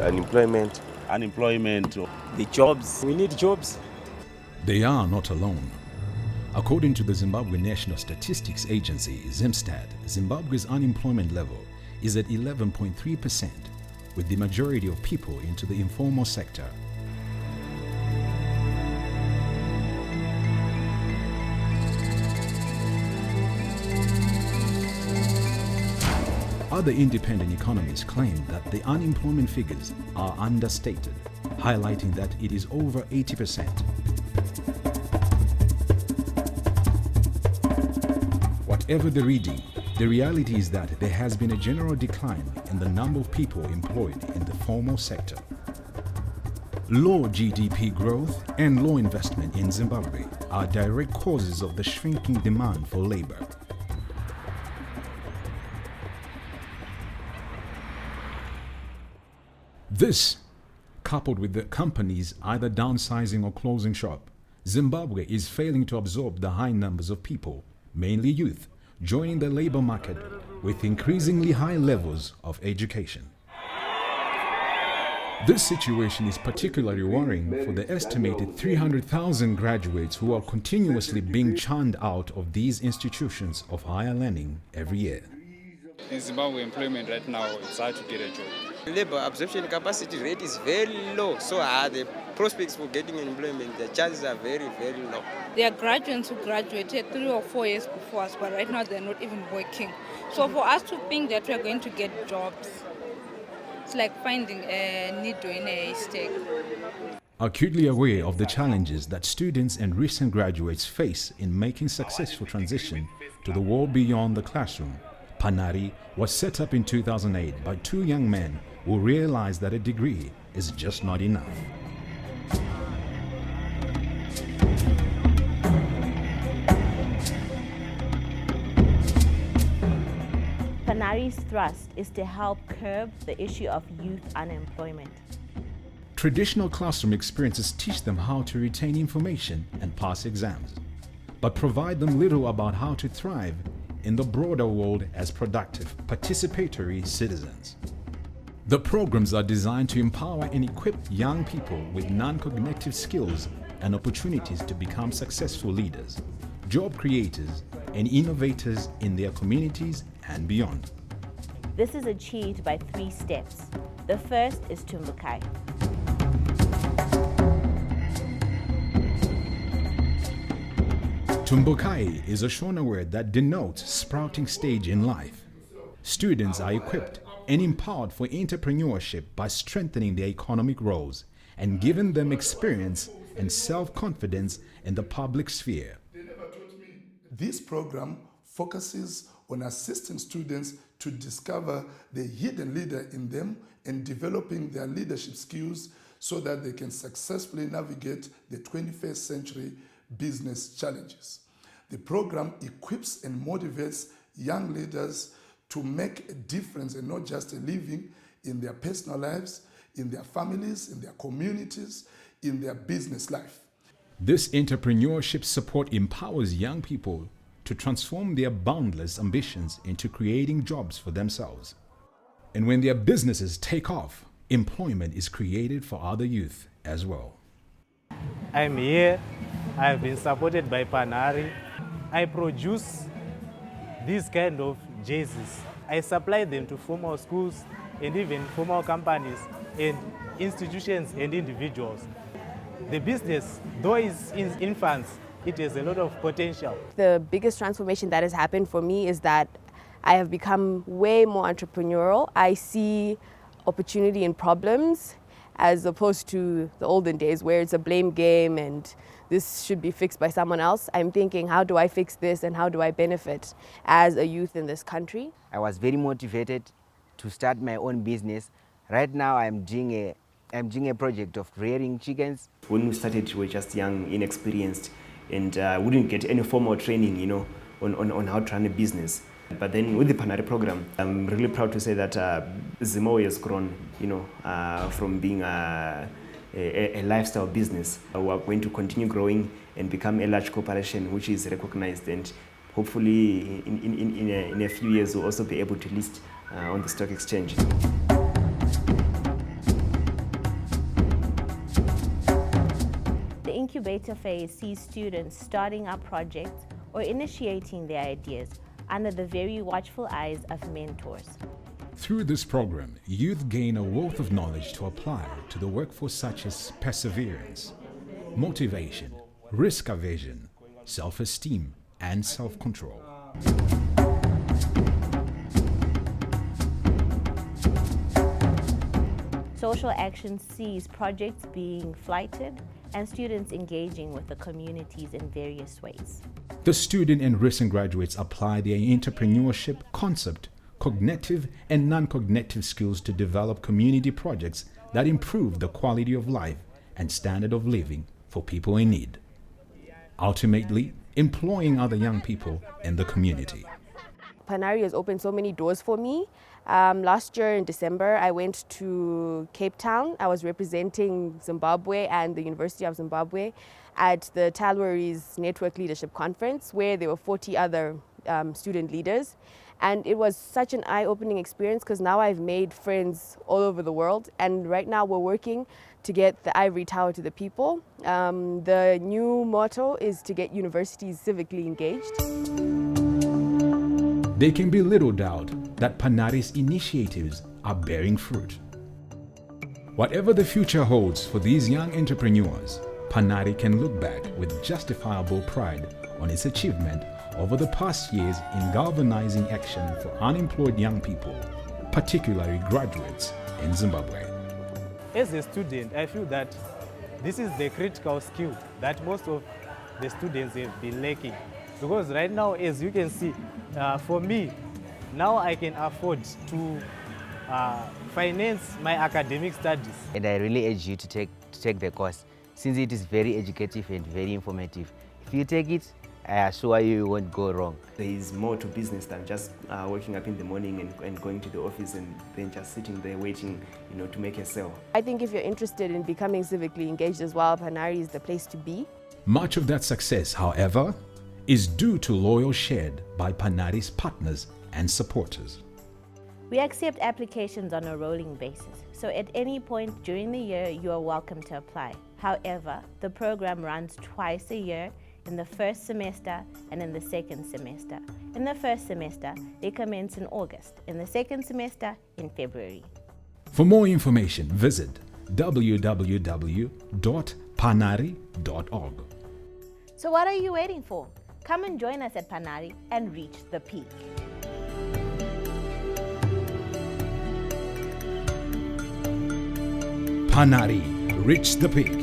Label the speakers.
Speaker 1: unemployment.
Speaker 2: The jobs. We need jobs.
Speaker 3: They are not alone. According to the Zimbabwe National Statistics Agency, ZimStat, Zimbabwe's unemployment level is at 11.3%, with the majority of people into the informal sector. Other independent economists claim that the unemployment figures are understated, highlighting that it is over 80%. Whatever the reading, the reality is that there has been a general decline in the number of people employed in the formal sector. Low GDP growth and low investment in Zimbabwe are direct causes of the shrinking demand for labor. This, coupled with the companies either downsizing or closing shop, Zimbabwe is failing to absorb the high numbers of people, mainly youth, joining the labor market with increasingly high levels of education. This situation is particularly worrying for the estimated 300,000 graduates who are continuously being churned out of these institutions of higher learning every year.
Speaker 4: In Zimbabwe, employment right now, it's hard to get a job.
Speaker 2: Labor absorption capacity rate is very low, so the prospects for getting employment, the chances are very, very low.
Speaker 5: There are graduates who graduated 3 or 4 years before us, but right now they're not even working. So for us to think that we're going to get jobs, it's like finding a needle in a haystack.
Speaker 3: Acutely aware of the challenges that students and recent graduates face in making successful transition to the world beyond the classroom, paNhari was set up in 2008 by 2 young men who realized that a degree is just not enough.
Speaker 6: paNhari's thrust is to help curb the issue of youth unemployment.
Speaker 3: Traditional classroom experiences teach them how to retain information and pass exams, but provide them little about how to thrive in the broader world as productive, participatory citizens. The programs are designed to empower and equip young people with non-cognitive skills and opportunities to become successful leaders, job creators, and innovators in their communities and beyond.
Speaker 6: This is achieved by 3 steps. The first is Tumbukai.
Speaker 3: Tumbukai is a Shona word that denotes sprouting stage in life. Students are equipped and empowered for entrepreneurship by strengthening their economic roles and giving them experience and self-confidence in the public sphere.
Speaker 7: This program focuses on assisting students to discover the hidden leader in them and developing their leadership skills so that they can successfully navigate the 21st century business challenges. The program equips and motivates young leaders to make a difference and not just a living in their personal lives, in their families, in their communities, in their business life.
Speaker 3: This entrepreneurship support empowers young people to transform their boundless ambitions into creating jobs for themselves. And when their businesses take off, employment is created for other youth as well.
Speaker 8: I'm here. I've been supported by paNhari. I produce these kind of jerseys. I supply them to formal schools and even formal companies and institutions and individuals. The business, though it's in infants, it has a lot of potential.
Speaker 9: The biggest transformation that has happened for me is that I have become way more entrepreneurial. I see opportunity in problems as opposed to the olden days where it's a blame game and this should be fixed by someone else. I'm thinking, how do I fix this and how do I benefit as a youth in this country?
Speaker 10: I was very motivated to start my own business. Right now I'm doing a project of rearing chickens.
Speaker 11: When we started, we were just young, inexperienced, and we didn't get any formal training, on how to run a business. But then with the paNhari program, I'm really proud to say that Zimbabwe has grown, from being a lifestyle business. We are going to continue growing and become a large corporation which is recognized, and hopefully in a few years we'll also be able to list on the stock exchange.
Speaker 6: incubator phase sees students starting up projects or initiating their ideas under the very watchful eyes of mentors.
Speaker 3: Through this program, youth gain a wealth of knowledge to apply to the workforce, such as perseverance, motivation, risk aversion, self-esteem, and self-control.
Speaker 6: Social action sees projects being flighted and students engaging with the communities in various ways.
Speaker 3: The student and recent graduates apply their entrepreneurship concept, cognitive and non-cognitive skills to develop community projects that improve the quality of life and standard of living for people in need, ultimately employing other young people in the community.
Speaker 9: paNhari has opened so many doors for me. Last year in December, I went to Cape Town. I was representing Zimbabwe and the University of Zimbabwe at the Talwari's Network Leadership Conference, where there were 40 other student leaders. And it was such an eye-opening experience because now I've made friends all over the world. And right now we're working to get the ivory tower to the people. The new motto is to get universities civically engaged.
Speaker 3: There can be little doubt that paNhari's initiatives are bearing fruit. Whatever the future holds for these young entrepreneurs, paNhari can look back with justifiable pride on its achievement over the past years in galvanizing action for unemployed young people, particularly graduates in Zimbabwe.
Speaker 8: As a student, I feel that this is the critical skill that most of the students have been lacking. Because right now, as you can see, for me, now I can afford to finance my academic studies.
Speaker 10: And I really urge you to take the course, since it is very educative and very informative. If you take it, I assure you won't go wrong.
Speaker 11: There is more to business than just waking up in the morning and going to the office and then just sitting there waiting, to make a sale.
Speaker 9: I think if you're interested in becoming civically engaged as well, paNhari is the place to be.
Speaker 3: Much of that success, however, is due to loyal shared by paNhari's partners and supporters.
Speaker 6: We accept applications on a rolling basis, so at any point during the year you are welcome to apply. However, the program runs twice a year, in the first semester and in the second semester. In the first semester, they commence in August. In the second semester, in February.
Speaker 3: For more information, visit www.paNhari.org.
Speaker 6: So what are you waiting for? Come and join us at paNhari and reach the peak.
Speaker 3: paNhari, reach the peak.